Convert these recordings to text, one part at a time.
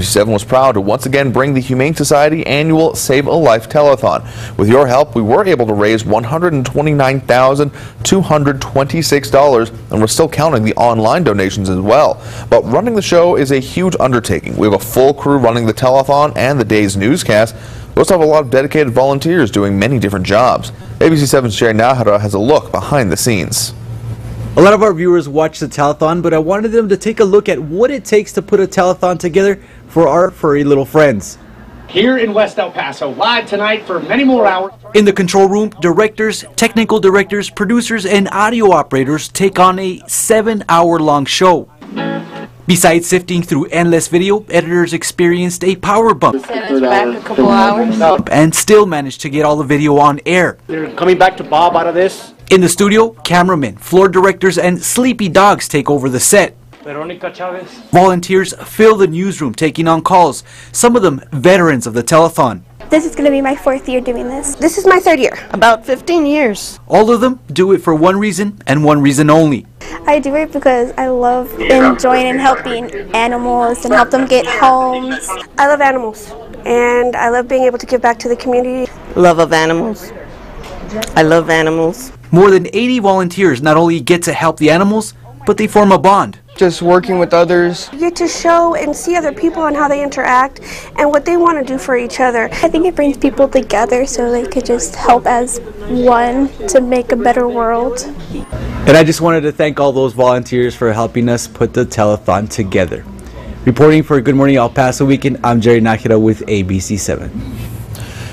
ABC7 was proud to once again bring the Humane Society annual Save a Life telethon. With your help, we were able to raise $129,226, and we're still counting the online donations as well. But running the show is a huge undertaking. We have a full crew running the telethon and the day's newscast. We also have a lot of dedicated volunteers doing many different jobs. ABC7's Sherry Nahara has a look behind the scenes. A lot of our viewers watch the telethon, but I wanted them to take a look at what it takes to put a telethon together for our furry little friends. Here in West El Paso, live tonight for many more hours. In the control room, directors, technical directors, producers, and audio operators take on a 7-hour-long show. Besides sifting through endless video, editors experienced a power bump Back a couple hours. and still managed to get all the video on air. They're coming back to Bob out of this. In the studio, cameramen, floor directors, and sleepy dogs take over the set. Veronica Chavez. Volunteers fill the newsroom taking on calls, some of them veterans of the telethon. This is going to be my 4th year doing this. This is my 3rd year. About 15 years. All of them do it for one reason and one reason only. I do it because I love enjoying and helping animals and help them get homes. I love animals, and I love being able to give back to the community. Love of animals. I love animals. More than 80 volunteers not only get to help the animals, but they form a bond. Just working with others. You get to show and see other people and how they interact and what they want to do for each other. I think it brings people together so they could just help as one to make a better world. And I just wanted to thank all those volunteers for helping us put the telethon together. Reporting for Good Morning El Paso Weekend, I'm Jerry Nakira with ABC7.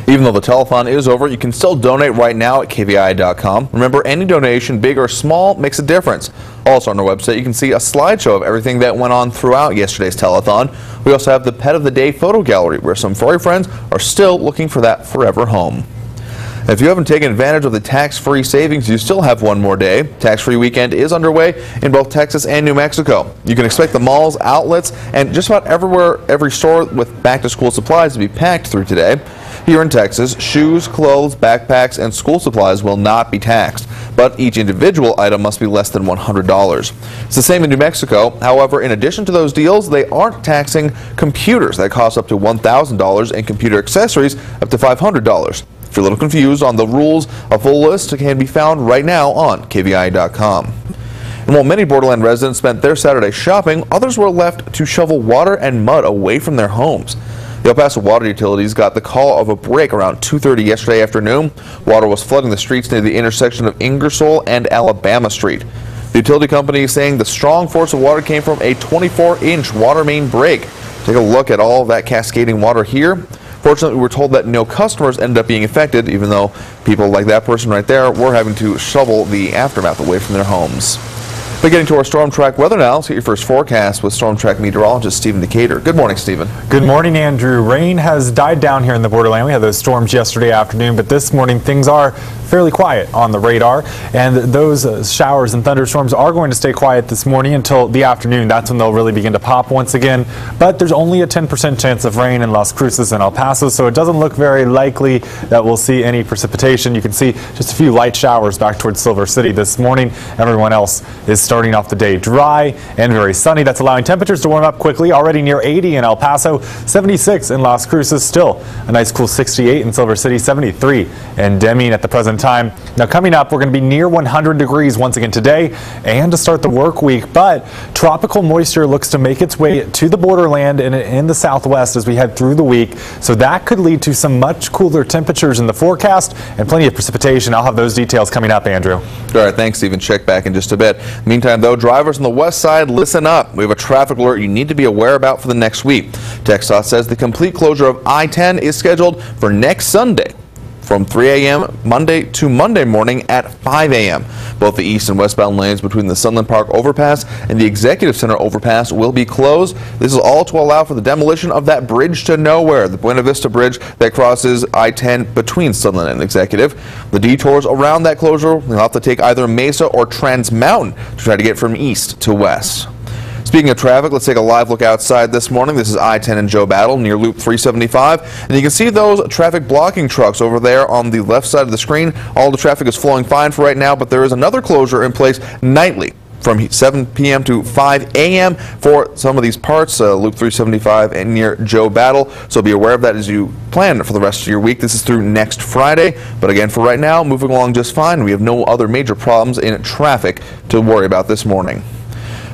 Even though the telethon is over, you can still donate right now at KVIA.com. Remember, any donation, big or small, makes a difference. Also on our website, you can see a slideshow of everything that went on throughout yesterday's telethon. We also have the Pet of the Day photo gallery, where some furry friends are still looking for that forever home. If you haven't taken advantage of the tax-free savings, you still have one more day. Tax-free weekend is underway in both Texas and New Mexico. You can expect the malls, outlets, and just about everywhere, every store with back-to-school supplies to be packed through today. Here in Texas, shoes, clothes, backpacks, and school supplies will not be taxed, but each individual item must be less than $100. It's the same in New Mexico. However, in addition to those deals, they aren't taxing computers that cost up to $1,000 and computer accessories up to $500. If you're a little confused on the rules, a full list can be found right now on KVIA.com. And while many borderland residents spent their Saturday shopping, others were left to shovel water and mud away from their homes. The El Paso Water Utilities got the call of a break around 2:30 yesterday afternoon. Water was flooding the streets near the intersection of Ingersoll and Alabama Street. The utility company is saying the strong force of water came from a 24-inch water main break. Take a look at all that cascading water here. Fortunately, we were told that no customers ended up being affected, even though people like that person right there were having to shovel the aftermath away from their homes. But getting to our Storm Track weather now, let's get your first forecast with Storm Track meteorologist Stephen Decatur. Good morning, Stephen. Good morning, Andrew. Rain has died down here in the borderland. We had those storms yesterday afternoon, but this morning things are fairly quiet on the radar, and those showers and thunderstorms are going to stay quiet this morning until the afternoon. That's when they'll really begin to pop once again, but there's only a 10% chance of rain in Las Cruces and El Paso, so it doesn't look very likely that we'll see any precipitation. You can see just a few light showers back towards Silver City this morning. Everyone else is starting off the day dry and very sunny. That's allowing temperatures to warm up quickly, already near 80 in El Paso, 76 in Las Cruces, still a nice cool 68 in Silver City, 73 in Deming at the present time. Now coming up, we're going to be near 100 degrees once again today and to start the work week, but tropical moisture looks to make its way to the borderland and in the southwest as we head through the week, so that could lead to some much cooler temperatures in the forecast and plenty of precipitation. I'll have those details coming up, Andrew. All right, thanks, Stephen. Check back in just a bit. Meantime, though, drivers on the west side, listen up. We have a traffic alert you need to be aware about for the next week. TxDOT says the complete closure of I-10 is scheduled for next Sunday from 3 a.m. Monday to Monday morning at 5 a.m. Both the east and westbound lanes between the Sunland Park overpass and the Executive Center overpass will be closed. This is all to allow for the demolition of that bridge to nowhere, the Buena Vista Bridge that crosses I-10 between Sunland and Executive. The detours around that closure will have to take either Mesa or Trans Mountain to try to get from east to west. Speaking of traffic, let's take a live look outside this morning. This is I-10 in Joe Battle near Loop 375. And you can see those traffic blocking trucks over there on the left side of the screen. All the traffic is flowing fine for right now, but there is another closure in place nightly from 7 p.m. to 5 a.m. for some of these parts, Loop 375 and near Joe Battle. So be aware of that as you plan for the rest of your week. This is through next Friday. But again, for right now, moving along just fine. We have no other major problems in traffic to worry about this morning.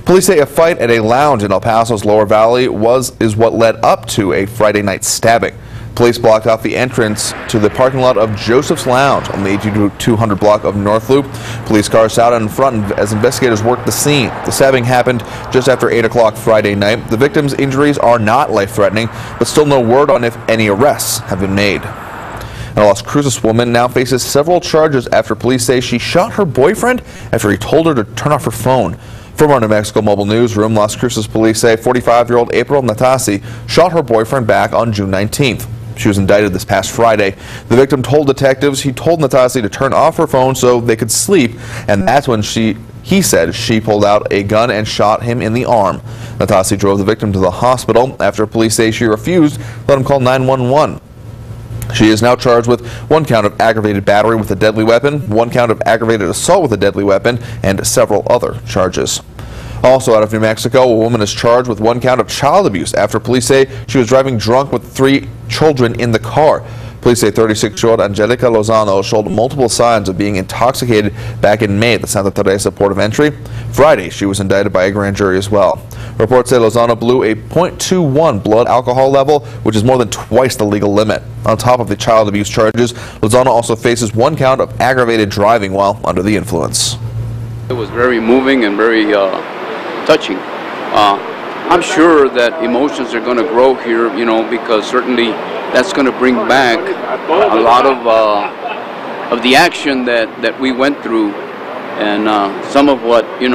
Police say a fight at a lounge in El Paso's Lower Valley is what led up to a Friday night stabbing. Police blocked off the entrance to the parking lot of Joseph's Lounge on the 8200 block of North Loop. Police cars sat out in front as investigators worked the scene. The stabbing happened just after 8 o'clock Friday night. The victim's injuries are not life-threatening, but still no word on if any arrests have been made. A Las Cruces woman now faces several charges after police say she shot her boyfriend after he told her to turn off her phone. From our New Mexico Mobile Newsroom, Las Cruces police say 45-year-old April Natasi shot her boyfriend back on June 19th. She was indicted this past Friday. The victim told detectives he told Natasi to turn off her phone so they could sleep, and that's when he said she pulled out a gun and shot him in the arm. Natasi drove the victim to the hospital after police say she refused to let him call 911. She is now charged with 1 count of aggravated battery with a deadly weapon, 1 count of aggravated assault with a deadly weapon, and several other charges. Also out of New Mexico, a woman is charged with 1 count of child abuse after police say she was driving drunk with 3 children in the car. Police say 36-year-old Angelica Lozano showed multiple signs of being intoxicated back in May at the Santa Teresa port of entry. Friday, she was indicted by a grand jury as well. Reports say Lozano blew a .21 blood alcohol level, which is more than twice the legal limit. On top of the child abuse charges, Lozano also faces 1 count of aggravated driving while under the influence. It was very moving and very touching. I'm sure that emotions are going to grow here, because certainly that's going to bring back a lot of the action that we went through, and some of what we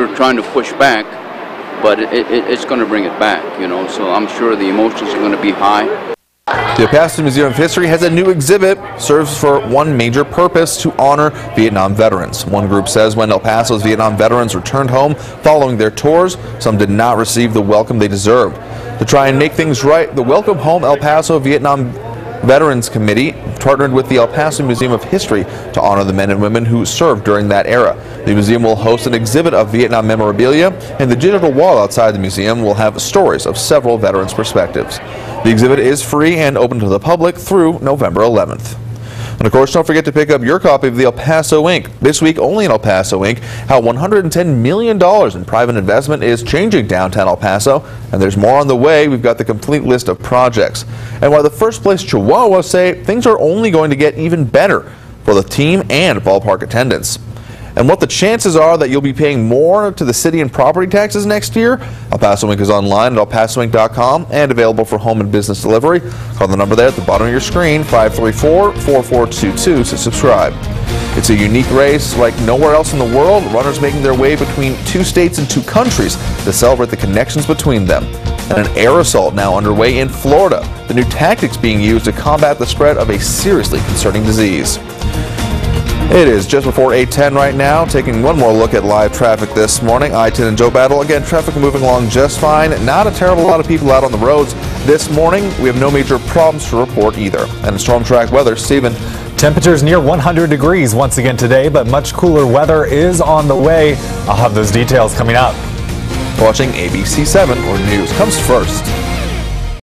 were trying to push back, but it's going to bring it back, so I'm sure the emotions are going to be high. The El Paso Museum of History has a new exhibit, serves for one major purpose: to honor Vietnam veterans. One group says when El Paso's Vietnam veterans returned home following their tours, some did not receive the welcome they deserved. To try and make things right, the Welcome Home El Paso Vietnam Veterans Committee partnered with the El Paso Museum of History to honor the men and women who served during that era. The museum will host an exhibit of Vietnam memorabilia, and the digital wall outside the museum will have stories of several veterans' perspectives. The exhibit is free and open to the public through November 11th. And of course, don't forget to pick up your copy of the El Paso Inc. This week only in El Paso Inc., how $110 million in private investment is changing downtown El Paso. And there's more on the way. We've got the complete list of projects. And why the first place Chihuahuas say things are only going to get even better for the team and ballpark attendance. And what the chances are that you'll be paying more to the city in property taxes next year. El Paso Inc. is online at KVIA.com and available for home and business delivery. Call the number there at the bottom of your screen, 534-4422, to subscribe. It's a unique race like nowhere else in the world. Runners making their way between 2 states and 2 countries to celebrate the connections between them. And an air assault now underway in Florida. The new tactics being used to combat the spread of a seriously concerning disease. It is just before 8:10 right now. Taking one more look at live traffic this morning. I-10 and Joe Battle. Again, traffic moving along just fine. Not a terrible lot of people out on the roads this morning. We have no major problems to report either. And storm track weather, Stephen. Temperatures near 100 degrees once again today, but much cooler weather is on the way. I'll have those details coming up. Watching ABC 7, where news comes first.